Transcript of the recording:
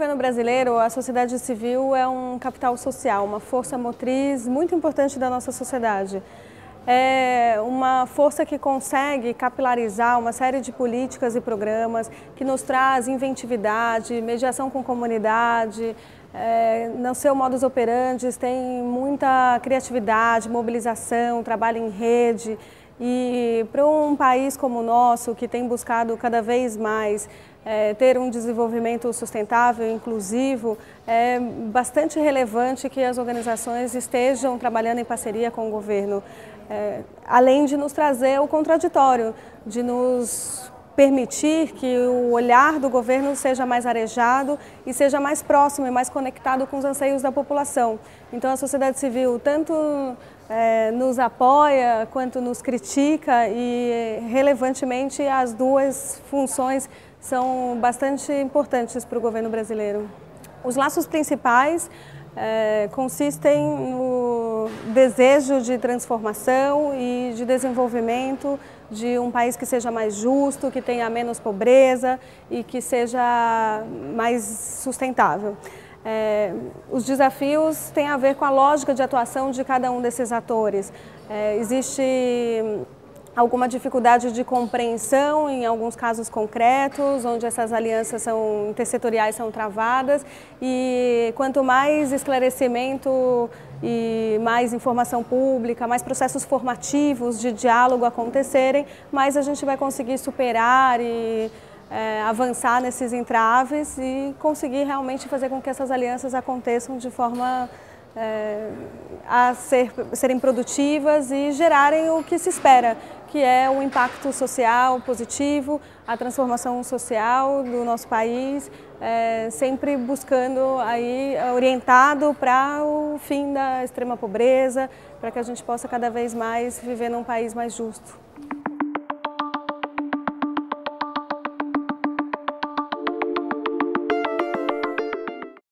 governo brasileiro, a sociedade civil é um capital social, uma força motriz muito importante da nossa sociedade. É uma força que consegue capilarizar uma série de políticas e programas, que nos traz inventividade, mediação com comunidade, no seu modus operandi tem muita criatividade, mobilização, trabalho em rede. E para um país como o nosso, que tem buscado cada vez mais ter um desenvolvimento sustentável e inclusivo, é bastante relevante que as organizações estejam trabalhando em parceria com o governo, além de nos trazer o contraditório, de nos permitir que o olhar do governo seja mais arejado e seja mais próximo e mais conectado com os anseios da população. Então a sociedade civil tanto nos apoia quanto nos critica e, relevantemente, as duas funções são bastante importantes para o governo brasileiro. Os laços principais consistem no desejo de transformação e de desenvolvimento de um país que seja mais justo, que tenha menos pobreza e que seja mais sustentável. Os desafios têm a ver com a lógica de atuação de cada um desses atores. Existe alguma dificuldade de compreensão em alguns casos concretos, onde essas alianças intersetoriais são travadas, e quanto mais esclarecimento e mais informação pública, mais processos formativos de diálogo acontecerem, mais a gente vai conseguir superar e avançar nesses entraves e conseguir realmente fazer com que essas alianças aconteçam de forma a serem produtivas e gerarem o que se espera, que é um impacto social positivo, a transformação social do nosso país, sempre buscando aí, orientado para o fim da extrema pobreza, para que a gente possa cada vez mais viver num país mais justo.